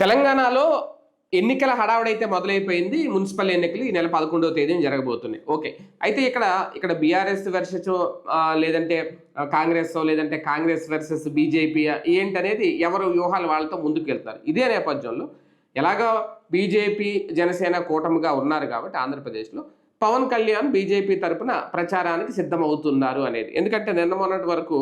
తెలంగాణలో ఎన్నికల హడావుడైతే మొదలైపోయింది. మున్సిపల్ ఎన్నికలు ఈ నెల 11వ తేదీన జరగబోతున్నాయి. ఓకే. అయితే ఇక్కడ బీఆర్ఎస్ వర్సెస్ లేదంటే కాంగ్రెసో లేదంటే కాంగ్రెస్ వర్సెస్ బీజేపీ ఏంటనేది ఎవరు వ్యూహాలు వాళ్ళతో ముందుకెళ్తారు. ఇదే నేపథ్యంలో ఎలాగో బీజేపీ, జనసేన కూటమిగా ఉన్నారు కాబట్టి ఆంధ్రప్రదేశ్‌లో పవన్ కళ్యాణ్ బీజేపీ తరపున ప్రచారానికి సిద్ధమవుతున్నారు అనేది. ఎందుకంటే నిన్న మొన్నటి వరకు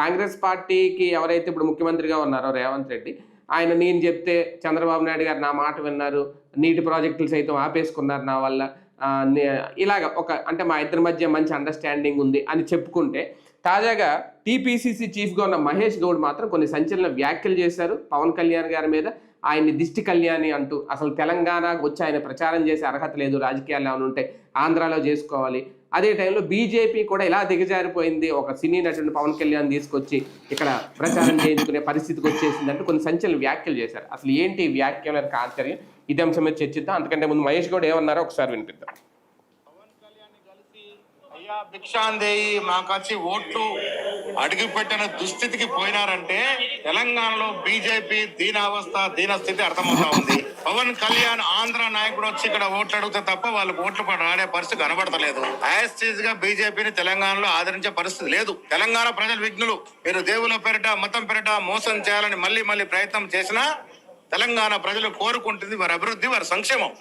కాంగ్రెస్ పార్టీకి ఎవరైతే ఇప్పుడు ముఖ్యమంత్రిగా ఉన్నారో రేవంత్ రెడ్డి, ఆయన నేను చెప్తే చంద్రబాబు నాయుడు గారు నా మాట విన్నారు, నీటి ప్రాజెక్టులు సైతం ఆపేసుకున్నారు నా వల్ల, ఇలాగ అంటే మా ఇద్దరి మధ్య మంచి అండర్స్టాండింగ్ ఉంది అని చెప్పుకుంటే, తాజాగా టీపీసీసీ చీఫ్గా ఉన్న మహేష్ గౌడ్ మాత్రం కొన్ని సంచలన వ్యాఖ్యలు చేశారు పవన్ కళ్యాణ్ గారి మీద. ఆయన్ని దిష్టి కళ్యాణి అంటూ, అసలు తెలంగాణకు వచ్చి ఆయన ప్రచారం చేసే అర్హత లేదు, రాజకీయాలు ఏమైనా ఉంటే ఆంధ్రాలో చేసుకోవాలి. అదే టైంలో బీజేపీ కూడా ఇలా దిగజారిపోయింది, ఒక సినీ నటుడిని పవన్ కళ్యాణ్ తీసుకొచ్చి ఇక్కడ ప్రచారం చేయించుకునే పరిస్థితికి వచ్చేసింది అంటూ కొన్ని సంచలన వ్యాఖ్యలు చేశారు. అసలు ఏంటి ఈ వ్యాఖ్యల ఆశ్చర్యం? ఇదే అంశం మీద చర్చిద్దాం. అంతకంటే ముందు మహేష్ గౌడ్ ఏమన్నారో ఒకసారి వినిపిద్దాం. భిక్షాందేయి మాకొచ్చి ఓట్లు అడుగుపెట్టిన దుస్థితికి పోయినారంటే తెలంగాణలో బీజేపీ దీనస్థితి అర్థమవుతా ఉంది. పవన్ కళ్యాణ్ ఆంధ్ర నాయకుడు వచ్చి ఇక్కడ ఓట్లు అడిగితే తప్ప వాళ్ళకి ఓట్లు రాడే పరిస్థితి కనబడతలేదు. యాజ్ గా బీజేపీని తెలంగాణలో ఆదరించే పరిస్థితి లేదు. తెలంగాణ ప్రజలు విఘ్నులు. మీరు దేవుల పేరిట మతం పేరిట మోసం చేయాలని మళ్ళీ ప్రయత్నం చేసినా తెలంగాణ ప్రజలు కోరుకుంటుంది వారి అభివృద్ధి, వారి సంక్షేమం.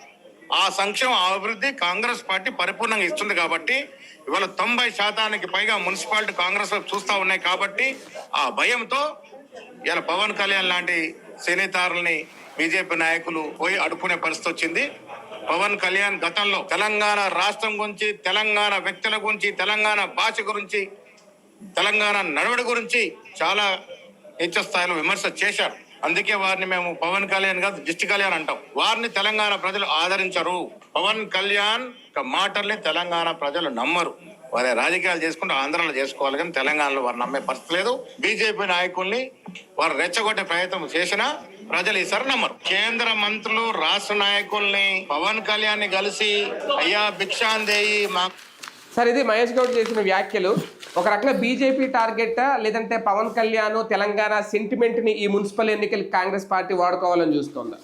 ఆ సంక్షేమ అభివృద్ధి కాంగ్రెస్ పార్టీ పరిపూర్ణంగా ఇస్తుంది కాబట్టి ఇవాళ 90% పైగా మున్సిపాలిటీ కాంగ్రెస్ చూస్తా ఉన్నాయి కాబట్టి ఆ భయంతో ఇలా పవన్ కళ్యాణ్ లాంటి సేనేతారుల్ని బీజేపీ నాయకులు పోయి అడుక్కునే పరిస్థితి వచ్చింది. పవన్ కళ్యాణ్ గతంలో తెలంగాణ రాష్ట్రం గురించి, తెలంగాణ వ్యక్తుల గురించి, తెలంగాణ భాష గురించి, తెలంగాణ నడవడి గురించి చాలా హెచ్చ స్థాయిలో విమర్శ చేశారు. అందుకే వారిని మేము పవన్ కళ్యాణ్ కాదు దిష్టి కళ్యాణ్ అంటాం. వారిని తెలంగాణ ప్రజలు ఆదరించరు. పవన్ కళ్యాణ్ మాటల్ని తెలంగాణ ప్రజలు నమ్మరు. వారి రాజకీయాలు చేసుకుంటూ ఆంధ్రాలో చేసుకోవాలి కానీ తెలంగాణలో వారు నమ్మే పరిస్థితి లేదు. బీజేపీ నాయకుల్ని వారు రెచ్చగొట్టే ప్రయత్నం చేసినా ప్రజలు ఈసారి నమ్మరు. కేంద్ర మంత్రులు, రాష్ట్ర నాయకుల్ని పవన్ కళ్యాణ్ కలిసి అయ్యా భిక్షాందేయి మా సార్, ఇది మహేష్ గౌడ్ చేసిన వ్యాఖ్యలు. ఒక రకంగా బీజేపీ టార్గెటా లేదంటే పవన్ కళ్యాణ్ తెలంగాణ సెంటిమెంట్ని ఈ మున్సిపల్ ఎన్నికలు కాంగ్రెస్ పార్టీ వాడుకోవాలని చూస్తుందా?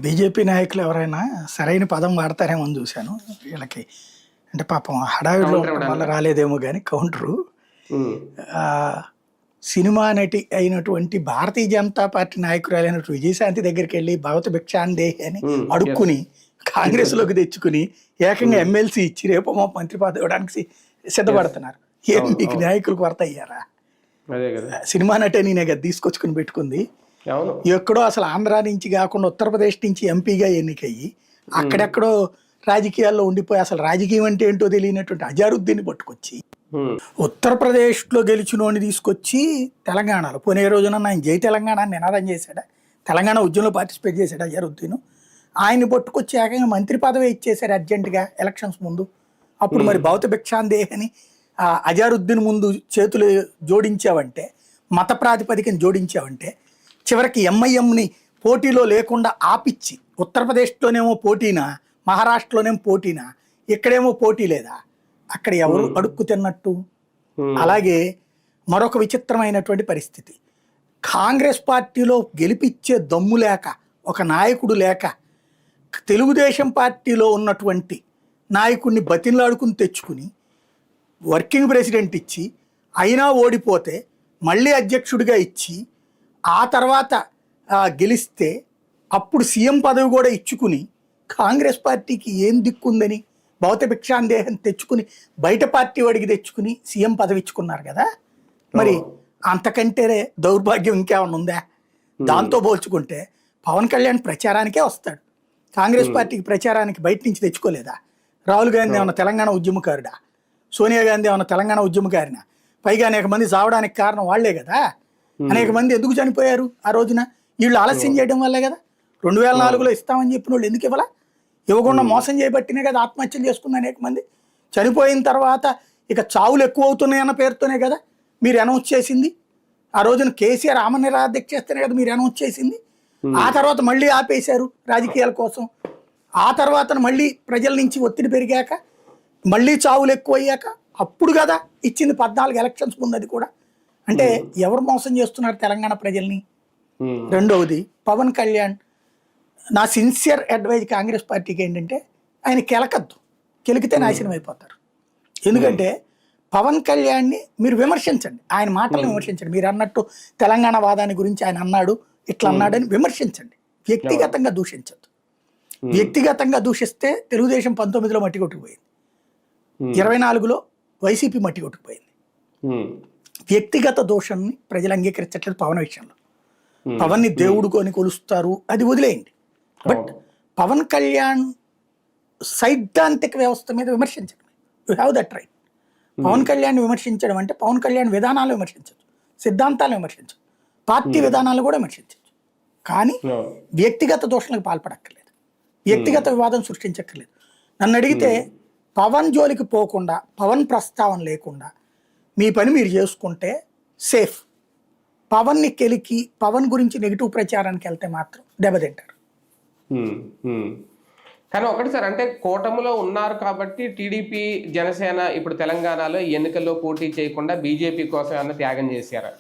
బీజేపీ నాయకులు ఎవరైనా సరైన పదం వాడతారేమో అని చూశాను. వీళ్ళకి అంటే పాపం హడావిడిలో వల్ల రాలేదేమో కానీ కౌంటరు. సినిమా నటి అయినటువంటి భారతీయ జనతా పార్టీ నాయకురాలైనటువంటి విజయశాంతి దగ్గరికి వెళ్ళి భగవత భిక్షాందేహి అని అడుక్కుని కాంగ్రెస్ లోకి తెచ్చుకుని ఏకంగా ఎమ్మెల్సీ ఇచ్చి రేపు మా మంత్రి పదవి ఇవ్వడానికి సిద్ధపడుతున్నారు. ఏం మీకు నాయకులకు వర్త అయ్యారా? సినిమా నటే నేనే కదా తీసుకొచ్చుకుని పెట్టుకుంది. ఎక్కడో అసలు ఆంధ్ర నుంచి కాకుండా ఉత్తరప్రదేశ్ నుంచి ఎంపీగా ఎన్నికయ్యి అక్కడెక్కడో రాజకీయాల్లో ఉండిపోయి అసలు రాజకీయం అంటే ఏంటో తెలియనటువంటి అజారుద్దీన్ పట్టుకొచ్చి ఉత్తరప్రదేశ్లో గెలిచినోని తీసుకొచ్చి తెలంగాణలో పోనీ రోజున ఆయన జై తెలంగాణ నినాదం చేశాడా, తెలంగాణ ఉద్యమంలో పార్టిసిపేట్ చేశాడు అజారుద్దీన్. ఆయన్ని పట్టుకొచ్చి ఏకంగా మంత్రి పదవి ఇచ్చేశారు అర్జెంటుగా ఎలక్షన్స్ ముందు. అప్పుడు మరి భౌత భిక్షాందేహి అని అజారుద్దీన్ ముందు చేతులు జోడించావంటే, మత ప్రాతిపదికను జోడించావంటే, చివరికి ఎంఐఎంని పోటీలో లేకుండా ఆపిచ్చి ఉత్తరప్రదేశ్లోనేమో పోటీనా, మహారాష్ట్రలోనేమో పోటీనా, ఇక్కడేమో పోటీ లేదా, అక్కడ ఎవరు అడుక్కు తిన్నట్టు? అలాగే మరొక విచిత్రమైనటువంటి పరిస్థితి, కాంగ్రెస్ పార్టీలో గెలిపించే దమ్ము లేక, ఒక నాయకుడు లేక, తెలుగుదేశం పార్టీలో ఉన్నటువంటి నాయకుడిని బతిన్లాడుకుని తెచ్చుకుని వర్కింగ్ ప్రెసిడెంట్ ఇచ్చి అయినా ఓడిపోతే మళ్ళీ అధ్యక్షుడిగా ఇచ్చి ఆ తర్వాత గెలిస్తే అప్పుడు సీఎం పదవి కూడా ఇచ్చుకుని కాంగ్రెస్ పార్టీకి ఏం దిక్కుందని భౌత భిక్షాందేహం తెచ్చుకుని బయట పార్టీ వాడికి తెచ్చుకుని సీఎం పదవి ఇచ్చుకున్నారు కదా. మరి అంతకంటే దౌర్భాగ్యం ఇంకేమన్నా ఉందా? దాంతో పోల్చుకుంటే పవన్ కళ్యాణ్ ప్రచారానికే వస్తాడు, కాంగ్రెస్ పార్టీకి ప్రచారానికి బయట నుంచి తెచ్చుకోలేదా? రాహుల్ గాంధీ ఏమన్నా తెలంగాణ ఉద్యమకారుడా? సోనియా గాంధీ ఏమన్నా తెలంగాణ ఉద్యమకారినా? పైగా అనేక మంది చావడానికి కారణం వాళ్లే కదా. అనేక మంది ఎందుకు చనిపోయారు ఆ రోజున? వీళ్ళు ఆలస్యం చేయడం వల్లే కదా. 2004లో ఇస్తామని చెప్పిన వాళ్ళు ఎందుకు ఇవ్వాల? ఇవ్వకుండా మోసం చేయబట్టినే కదా ఆత్మహత్యలు చేసుకున్న అనేక మంది. చనిపోయిన తర్వాత ఇక చావులు ఎక్కువ అవుతున్నాయన్న పేరుతోనే కదా మీరు అనౌన్స్ చేసింది. ఆ రోజున కేసీఆర్ ఆమనిరాధ్యక్ష చేస్తేనే కదా మీరు అనౌన్స్ చేసింది. ఆ తర్వాత మళ్ళీ ఆపేశారు రాజకీయాల కోసం. ఆ తర్వాత మళ్ళీ ప్రజల నుంచి ఒత్తిడి పెరిగాక మళ్ళీ చావులు ఎక్కువ అయ్యాక అప్పుడు కదా ఇచ్చింది 14 ఎలక్షన్స్ ముందు. అది కూడా అంటే ఎవరు మోసం చేస్తున్నారు తెలంగాణ ప్రజల్ని? రెండవది పవన్ కళ్యాణ్, నా సిన్సియర్ అడ్వైజ్ కాంగ్రెస్ పార్టీకి ఏంటంటే ఆయన కెలకద్దు, కెలికితే నాశనం అయిపోతారు. ఎందుకంటే పవన్ కళ్యాణ్ని మీరు విమర్శించండి, ఆయన మాటలను విమర్శించండి. మీరు అన్నట్టు తెలంగాణ వాదాన్ని గురించి ఆయన అన్నాడు, ఇట్లా అన్నాడని విమర్శించండి, వ్యక్తిగతంగా దూషించద్దు. వ్యక్తిగతంగా దూషిస్తే తెలుగుదేశం 19లో మట్టి కొట్టుకుపోయింది, 24లో వైసీపీ మట్టి కొట్టుకుపోయింది. వ్యక్తిగత దోషాన్ని ప్రజలు అంగీకరించట్లేదు పవన్ విషయంలో. పవన్ని దేవుడుకొని కొలుస్తారు, అది వదిలేయండి. బట్ పవన్ కళ్యాణ్ సైద్ధాంతిక వ్యవస్థ మీద విమర్శించడం, you have that right. Pawan Kalyan విమర్శించడం అంటే పవన్ కళ్యాణ్ విధానాలు విమర్శించవచ్చు, సిద్ధాంతాలు విమర్శించవచ్చు, పార్టీ విధానాలు కూడా విమర్శించవచ్చు. కానీ వ్యక్తిగత దోషాలకు పాల్పడక్కర్లేదు, వ్యక్తిగత వివాదం సృష్టించక్కర్లేదు. నన్ను అడిగితే పవన్ జోలికి పోకుండా, పవన్ ప్రస్తావన లేకుండా మీ పని మీరు చేసుకుంటే సేఫ్. పవన్ని కెలికి పవన్ గురించి నెగిటివ్ ప్రచారానికి వెళ్తే మాత్రం దెబ్బతింటారు. కానీ ఒకటి సార్, అంటే కూటమిలో ఉన్నారు కాబట్టి టీడీపీ జనసేన ఇప్పుడు తెలంగాణలో ఈ ఎన్నికల్లో పోటీ చేయకుండా బీజేపీ కోసం ఏమన్నా త్యాగం చేశారా?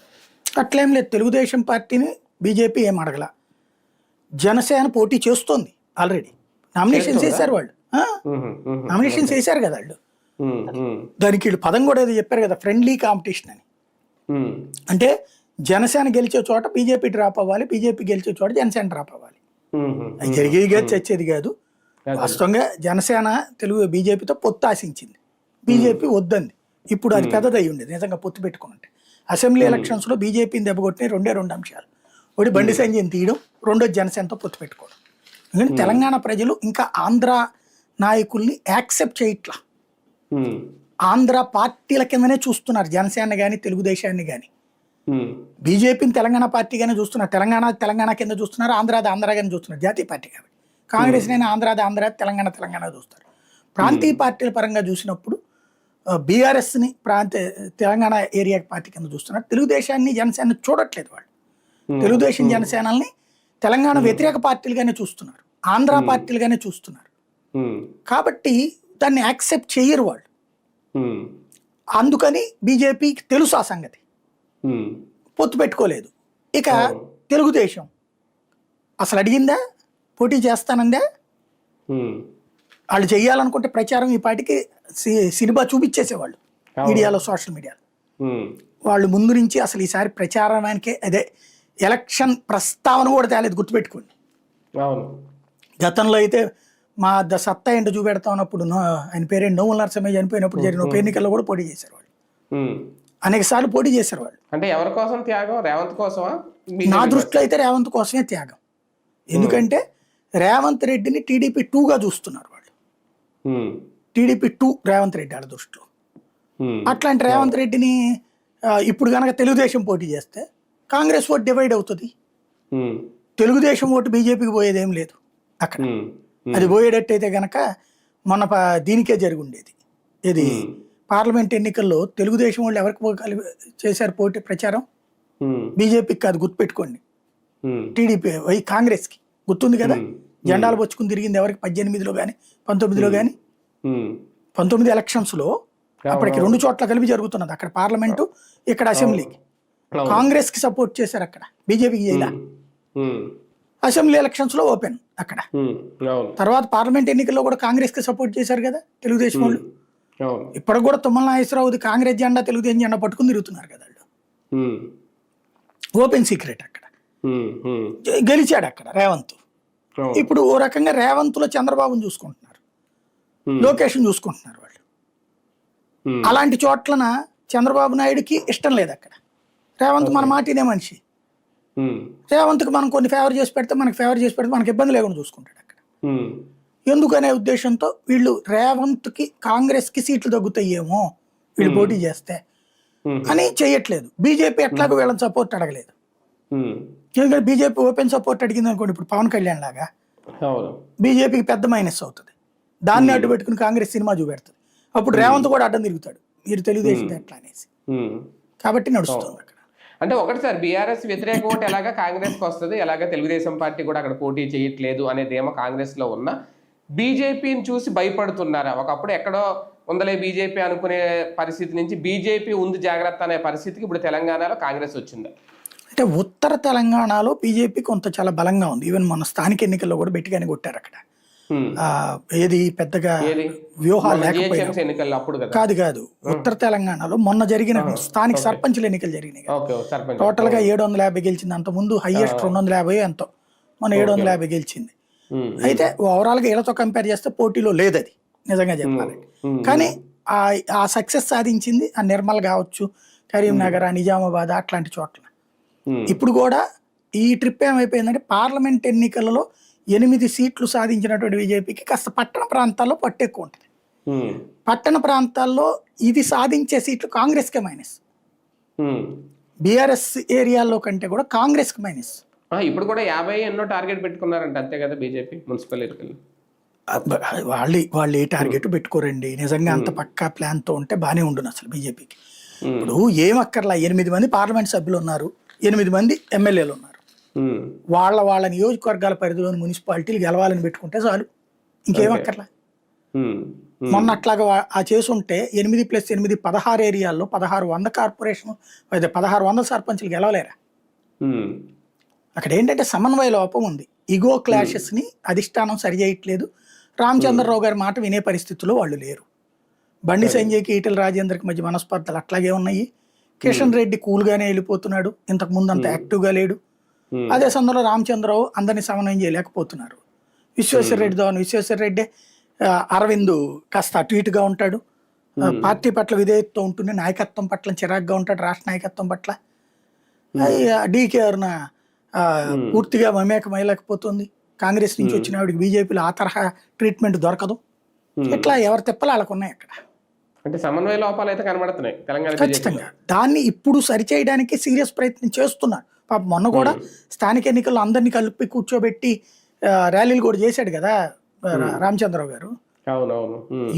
అట్లేం లేదు. తెలుగుదేశం పార్టీని బీజేపీ ఏం అడగల. జనసేన పోటీ చేస్తోంది ఆల్రెడీ, నామినేషన్స్ వేశారు వాళ్ళు, నామినేషన్స్ వేశారు కదా వాళ్ళు. దానికి వీళ్ళు పదం కూడా ఏదో చెప్పారు కదా, ఫ్రెండ్లీ కాంపిటీషన్ అని. అంటే జనసేన గెలిచే చోట బీజేపీ డ్రాప్ అవ్వాలి, బీజేపీ గెలిచే చోట జనసేన డ్రాప్ అవ్వాలి. అది జరిగేది కాదు, చచ్చేది కాదు. వాస్తవంగా జనసేన బీజేపీతో పొత్తు ఆశించింది, బీజేపీ వద్దంది. ఇప్పుడు అది పెద్దదై ఉండేది నిజంగా పొత్తు పెట్టుకుంటే. అసెంబ్లీ ఎలక్షన్స్ లో బీజేపీని దెబ్బకొట్టిన రెండు అంశాలు, ఒకటి బండి సంజయ్ని తీయడం, రెండోది జనసేనతో పొత్తు పెట్టుకోవడం. ఎందుకంటే తెలంగాణ ప్రజలు ఇంకా ఆంధ్ర నాయకుల్ని యాక్సెప్ట్ చేయట్లా, ఆంధ్ర పార్టీల కిందనే చూస్తున్నారు జనసేన కానీ తెలుగుదేశాన్ని కానీ. బీజేపీని తెలంగాణ పార్టీగానే చూస్తున్నారు, తెలంగాణ కింద చూస్తున్నారు, ఆంధ్రాగానే చూస్తున్నారు జాతీయ పార్టీ కాబట్టి. కాంగ్రెస్ నైనా ఆంధ్ర, తెలంగాణ చూస్తారు. ప్రాంతీయ పార్టీల పరంగా చూసినప్పుడు బీఆర్ఎస్ని తెలంగాణ ఏరియా పార్టీ కింద చూస్తున్నారు. తెలుగుదేశాన్ని జనసేన చూడట్లేదు వాళ్ళు. తెలుగుదేశం జనసేనల్ని తెలంగాణ వ్యతిరేక పార్టీలుగానే చూస్తున్నారు, ఆంధ్ర పార్టీలుగానే చూస్తున్నారు. కాబట్టి దాన్ని యాక్సెప్ట్ చేయరు వాళ్ళు. అందుకని బీజేపీకి తెలుసు ఆ సంగతి, పొత్తు పెట్టుకోలేదు. ఇక తెలుగుదేశం అసలు అడిగిందా పోటీ చేస్తానందే? వాళ్ళు చెయ్యాలనుకుంటే ప్రచారం ఈ పార్టీకి సినిమా చూపించేసేవాళ్ళు మీడియాలో, సోషల్ మీడియాలో. వాళ్ళు ముందు నుంచి అసలు ఈసారి ప్రచారానికే అదే ఎలక్షన్ ప్రస్తావన కూడా తేలేదు, గుర్తుపెట్టుకోండి. గతంలో అయితే మా సత్తా ఏంటో చూపెడతా ఉన్నప్పుడు ఆయన పేరేంటి నోముల నరసింహయ్య చనిపోయినప్పుడు జరిగిన ఉప ఎన్నికల్లో కూడా పోటీ చేశారు వాళ్ళు, అనేక సార్లు పోటీ చేశారు వాళ్ళు. అంటే ఎవరి కోసం త్యాగం? రేవంత్ కోసమా? నా దృష్టిలో అయితే రేవంత్ కోసమే త్యాగం. ఎందుకంటే రేవంత్ రెడ్డిని టీడీపీ 2గా చూస్తున్నారు వాళ్ళు. టీడీపీ 2 రేవంత్ రెడ్డి వాళ్ళ దృష్టిలో. అట్లాంటి రేవంత్ రెడ్డిని ఇప్పుడు కనుక తెలుగుదేశం పోటీ చేస్తే కాంగ్రెస్ ఓటు డివైడ్ అవుతుంది, తెలుగుదేశం ఓటు బీజేపీకి పోయేదేం లేదు అక్కడ. అది పోయేటట్టయితే గనక మొన్న దీనికే జరిగి ఉండేది. ఇది పార్లమెంట్ ఎన్నికల్లో తెలుగుదేశం వాళ్ళు ఎవరికి చేశారు పోటీ ప్రచారం? బీజేపీకి కాదు, గుర్తుపెట్టుకోండి, టీడీపీ కాంగ్రెస్కి. గుర్తుంది కదా, జెండాలు పచ్చుకుని తిరిగింది ఎవరికి? 18లో కానీ 19లో కానీ. 19 ఎలక్షన్స్లో అప్పటికి 2 చోట్ల కలిపి జరుగుతున్నది, అక్కడ పార్లమెంటు, ఇక్కడ అసెంబ్లీకి. కాంగ్రెస్ కి సపోర్ట్ చేశారు అక్కడ, బీజేపీకి చేయలే. అసెంబ్లీ ఎలక్షన్స్ లో ఓపెన్ అక్కడ. తర్వాత పార్లమెంట్ ఎన్నికల్లో కూడా కాంగ్రెస్ కి సపోర్ట్ చేశారు కదా తెలుగుదేశం వాళ్ళు. ఇప్పటికి కూడా తుమ్మల నాగేశ్వరరావు కాంగ్రెస్ జెండా తెలుగుదేశం జెండా పట్టుకుని తిరుగుతున్నారు కదా వాళ్ళు. ఓపెన్ సీక్రెట్ అక్కడ. గెలిచాడు అక్కడ రేవంత్. ఇప్పుడు ఓ రకంగా రేవంత్ లో చంద్రబాబుని చూసుకుంటున్నారు, లోకేష్ చూసుకుంటున్నారు వాళ్ళు. అలాంటి చోట్లన చంద్రబాబు నాయుడుకి ఇష్టం లేదు అక్కడ. రేవంత్ మన మాట ఇదే మనిషి, రేవంత్కి మనం కొన్ని ఫేవర్ చేసి పెడితే మనకి ఇబ్బంది లేకుండా చూసుకుంటాడు అక్కడ. ఎందుకనే ఉద్దేశంతో వీళ్ళు రేవంత్కి కాంగ్రెస్కి సీట్లు తగ్గుతాయేమో వీళ్ళు పోటీ చేస్తే అని చేయట్లేదు. బీజేపీ ఎట్లాగో వీళ్ళని సపోర్ట్ అడగలేదు, ఎందుకంటే బీజేపీ ఓపెన్ సపోర్ట్ అడిగింది అనుకోండి, ఇప్పుడు పవన్ కళ్యాణ్ లాగా బీజేపీకి పెద్ద మైనస్ అవుతుంది. దాన్ని అడ్డు పెట్టుకుని కాంగ్రెస్ సినిమా చూపెడుతుంది. అప్పుడు రేవంత్ కూడా అడ్డం తిరుగుతాడు, మీరు తెలుగుదేశం ఎట్లా అనేసి. కాబట్టి నడుస్తుంది అక్కడ. అంటే ఒకటి సార్, బీఆర్ఎస్ వ్యతిరేక ఓటు ఎలాగా కాంగ్రెస్కి వస్తుంది, ఎలాగ తెలుగుదేశం పార్టీ కూడా అక్కడ పోటీ చేయట్లేదు అనేదేమో కాంగ్రెస్లో ఉన్న. బీజేపీని చూసి భయపడుతున్నారా? ఒకప్పుడు ఎక్కడో ఉందలే బీజేపీ అనుకునే పరిస్థితి నుంచి బీజేపీ ఉంది జాగ్రత్త అనే పరిస్థితికి ఇప్పుడు తెలంగాణలో కాంగ్రెస్ వచ్చిందా? అంటే ఉత్తర తెలంగాణలో బీజేపీ కొంత చాలా బలంగా ఉంది. ఈవెన్ మొన్న స్థానిక ఎన్నికల్లో కూడా గట్టిగానే కొట్టారు అక్కడ. ఏది పెద్దగా ఏది వ్యూహాలు లేకపోయినా GHMC ఎన్నికల్లో అప్పుడు కదా కాదు ఉత్తర తెలంగాణలో మొన్న జరిగిన స్థానిక సర్పంచుల ఎన్నికలు జరిగినాయి కదా. ఓకే సర్పంచ్ టోటల్ గా 750 గెలిచింది. అంత ముందు హైయెస్ట్ 250 ఎంతో, మన 750 గెలిచింది. అయితే ఓవరాల్ గా వీళ్ళతో కంపేర్ చేస్తే పోటీలో లేదు అది నిజంగా చెప్పాలి. కానీ ఆ సక్సెస్ సాధించింది ఆ నిర్మల్ కావచ్చు, కరీంనగర్, నిజామాబాద్ అట్లాంటి చోట్ల. ఇప్పుడు కూడా ఈ ట్రిప్ ఏమైపోయిందంటే పార్లమెంట్ ఎన్నికలలో 8 సీట్లు సాధించినటువంటి బీజేపీకి కాస్త పట్టణ ప్రాంతాల్లో పట్టు ఎక్కువ ఉంటుంది. పట్టణ ప్రాంతాల్లో ఇది సాధించే సీట్లు కాంగ్రెస్కే మైనస్, బీఆర్ఎస్ ఏరియాలో కంటే కూడా కాంగ్రెస్కి మైనస్. ఇప్పుడు కూడా 50 ఎన్నో టార్గెట్ పెట్టుకున్నారంట అంతే కదా బీజేపీ మున్సిపల్ ఎన్నికలు. వాళ్ళు ఏ టార్గెట్ పెట్టుకోరండి. నిజంగా అంత పక్కా ప్లాన్తో ఉంటే బాగానే ఉండును అసలు బీజేపీకి. ఇప్పుడు ఏమక్కర్లా, 8 మంది పార్లమెంట్ సభ్యులు ఉన్నారు, 8 మంది ఎమ్మెల్యేలు ఉన్నారు. వాళ్ళ నియోజకవర్గాల పరిధిలోని మున్సిపాలిటీలు గెలవాలని పెట్టుకుంటే చాలు, ఇంకేమక్కర్లా. మొన్న అట్లాగా ఆ చేసుంటే 8+8 16 ఏరియాల్లో 1600 కార్పొరేషన్ 1600 సర్పంచ్లు గెలవలేరా? అక్కడ ఏంటంటే సమన్వయ లోపం ఉంది. ఇగో క్లాషెస్ ని అధిష్టానం సరి చేయట్లేదు. రామచంద్రరావు గారి మాట వినే పరిస్థితుల్లో వాళ్ళు లేరు. బండి సంజయ్కి ఈటెల రాజేందర్కి మధ్య మనస్పర్ధలు అట్లాగే ఉన్నాయి. కిషన్ రెడ్డి కూల్గానే వెళ్ళిపోతున్నాడు, ఇంతకు ముందు అంత యాక్టివ్గా లేడు. అదే సందర్భంలో రామచంద్రరావు అందరినీ సమన్వయం చేయలేకపోతున్నారు. విశ్వేశ్వర రెడ్డి అరవింద్ కాస్త అటు ఇటుగా ఉంటాడు, పార్టీ పట్ల విధేయతతో ఉంటుంది, నాయకత్వం పట్ల చిరాగ్గా ఉంటాడు, రాష్ట్ర నాయకత్వం పట్ల. డీకే అరుణ పూర్తిగా మమేకమయ్యలేకపోతుంది. కాంగ్రెస్ నుంచి వచ్చిన ఆవిడకి బీజేపీలో ఆ తరహా ట్రీట్మెంట్ దొరకదు. ఇట్లా ఎవరి తెప్పలు వాళ్ళకు ఉన్నాయి అక్కడ. అంటే సమన్వయ లోపాలు అయితే కనబడుతున్నాయి తెలంగాణ. ఖచ్చితంగా దాన్ని ఇప్పుడు సరిచేయడానికి సీరియస్ ప్రయత్నం చేస్తున్నారు. పాప మొన్న కూడా స్థానిక ఎన్నికల్లో అందరినీ కలిపి కూర్చోబెట్టి ర్యాలీలు కూడా చేశాడు కదా రామచంద్రరావు గారు.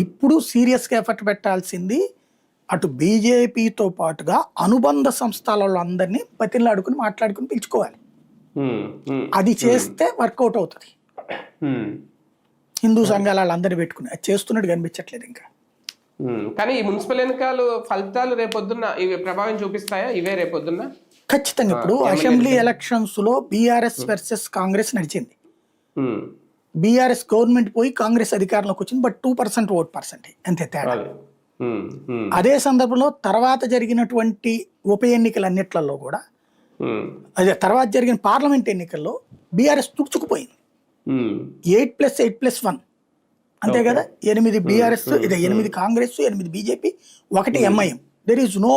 ఇప్పుడు సీరియస్ గా ఎఫర్ట్ పెట్టాల్సింది అటు బీజేపీతో పాటుగా అనుబంధ సంస్థల అందరినీ బతిలాడుకుని మాట్లాడుకుని పిలుచుకోవాలి. అది చేస్తే వర్కౌట్ అవుతుంది. హిందూ సంఘాల వాళ్ళందరినీ పెట్టుకుని అది చేస్తున్నట్టు కనిపించట్లేదు ఇంకా. కానీ ఈ మున్సిపల్ ఎన్నికలు ఫలితాలు రేపొద్దున్న ఇవి ప్రభావం చూపిస్తాయా? ఇవే రేపొద్దున్న ఖచ్చితంగా. ఇప్పుడు అసెంబ్లీ ఎలక్షన్స్ లో బీఆర్ఎస్ వర్సెస్ కాంగ్రెస్ నడిచింది. బీఆర్ఎస్ గవర్నమెంట్ పోయి కాంగ్రెస్ అధికారంలోకి వచ్చింది, బట్ 2% ఓట్ పర్సెంటేజ్ అంతే తేడా. అదే సందర్భంలో తర్వాత జరిగినటువంటి ఉప ఎన్నికలన్నిట్లలో కూడా అదే తర్వాత జరిగిన పార్లమెంట్ ఎన్నికల్లో బీఆర్ఎస్ తుడుచుకుపోయింది. 8+8+1 అంతే కదా. 8 BRS, 8 Congress, 8 BJP, 1 MIM. There is no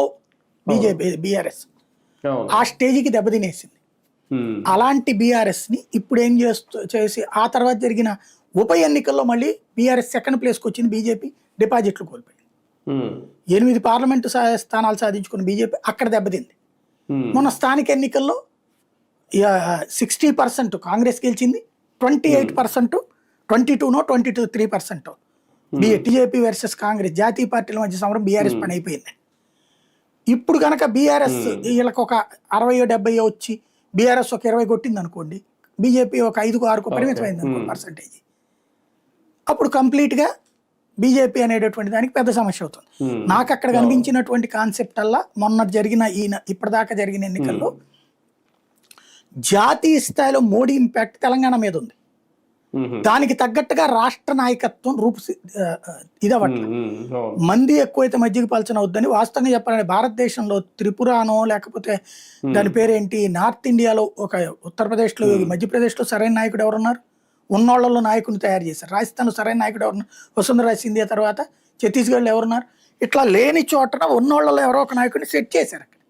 BRS. ఆ స్టేజ్కి దెబ్బతినేసింది. అలాంటి బీఆర్ఎస్ ని ఇప్పుడు ఏం చేసి ఆ తర్వాత జరిగిన ఉప ఎన్నికల్లో మళ్ళీ బీఆర్ఎస్ సెకండ్ ప్లేస్కి వచ్చింది, బీజేపీ డిపాజిట్లు కోల్పోయింది. 8 పార్లమెంటు స్థానాలు సాధించుకున్న బీజేపీ అక్కడ దెబ్బతింది. మొన్న స్థానిక ఎన్నికల్లో 60% కాంగ్రెస్ గెలిచింది, 28%, 22% బీజేపీ వర్సెస్ కాంగ్రెస్ జాతీయ పార్టీల మధ్య సమరం బీఆర్ఎస్ పని అయిపోయింది. ఇప్పుడు కనుక బీఆర్ఎస్ వీళ్ళకి ఒక 60-70 వచ్చి బీఆర్ఎస్ ఒక 20 కొట్టింది అనుకోండి, బీజేపీ ఒక 5-6 పరిమితమైంది అనుకో పర్సంటేజ్, అప్పుడు కంప్లీట్గా బీజేపీ అనేటటువంటి దానికి పెద్ద సమస్య అవుతుంది. నాకు అక్కడ కనిపించినటువంటి కాన్సెప్ట్ అలా మొన్న జరిగిన ఇప్పటిదాకా జరిగిన ఎన్నికల్లో జాతీయ స్థాయిలో మోడీ ఇంపాక్ట్ తెలంగాణ మీద ఉంది. దానికి తగ్గట్టుగా రాష్ట్ర నాయకత్వం ఇదవట్ల. మంది ఎక్కువైతే మజ్జిగ పలచన వద్దని వాస్తవంగా చెప్పాలంటే భారతదేశంలో త్రిపురానో లేకపోతే దాని పేరేంటి నార్త్ ఇండియాలో ఒక ఉత్తరప్రదేశ్లో మధ్యప్రదేశ్లో సరైన నాయకుడు ఎవరున్నారు? ఉన్నోళ్లలో నాయకుని తయారు చేశారు. రాజస్థాన్లో సరైన నాయకుడు ఎవరున్నారు? వసుంధరా సింధియా తర్వాత ఛత్తీస్గఢ్లో ఎవరున్నారు? ఇట్లా లేని చోటన ఉన్నోళ్లలో ఎవరో ఒక నాయకుడిని సెట్ చేశారు అక్కడ.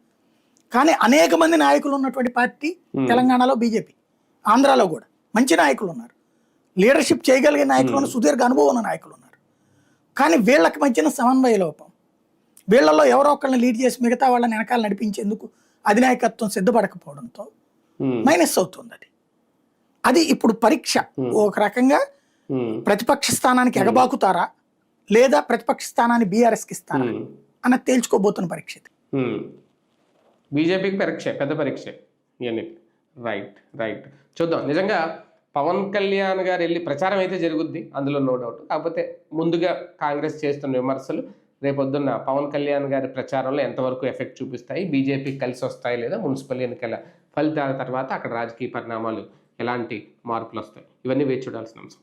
కానీ అనేక మంది నాయకులు ఉన్నటువంటి పార్టీ తెలంగాణలో బీజేపీ, ఆంధ్రాలో కూడా మంచి నాయకులు ఉన్నారు, లీడర్షిప్ చేయగలిగే నాయకులు ఉన్న సుదీర్ఘ అనుభవం ఉన్న నాయకులు ఉన్నారు. కానీ వీళ్ళకి మధ్యన సమన్వయ లోపం, వీళ్ళల్లో ఎవరో ఒకళ్ళని లీడ్ చేసి మిగతా వాళ్ళని వెనకాల నడిపించేందుకు అధినాయకత్వం సిద్ధపడకపోవడంతో మైనస్ అవుతుంది. అది ఇప్పుడు పరీక్ష. ఒక రకంగా ప్రతిపక్ష స్థానానికి ఎగబాకుతారా లేదా ప్రతిపక్ష స్థానాన్ని బీఆర్ఎస్కి ఇస్తారా అన్నది తేల్చుకోబోతున్న పరీక్ష. బీజేపీకి పరీక్ష, పెద్ద పరీక్ష ఇవన్నీ. రైట్ చూద్దాం. నిజంగా పవన్ కళ్యాణ్ గారు వెళ్ళి ప్రచారం అయితే జరుగుద్ది, అందులో నో డౌట్. కాకపోతే ముందుగా కాంగ్రెస్ చేస్తున్న విమర్శలు రేపొద్దున్న పవన్ కళ్యాణ్ గారి ప్రచారంలో ఎంతవరకు ఎఫెక్ట్ చూపిస్తాయి, బీజేపీకి కలిసి వస్తాయి లేదా మున్సిపల్ ఎన్నికల ఫలితాల తర్వాత అక్కడ రాజకీయ పరిణామాలు ఎలాంటి మార్పులు వస్తాయి, ఇవన్నీ వేచి చూడాల్సిన అంశం.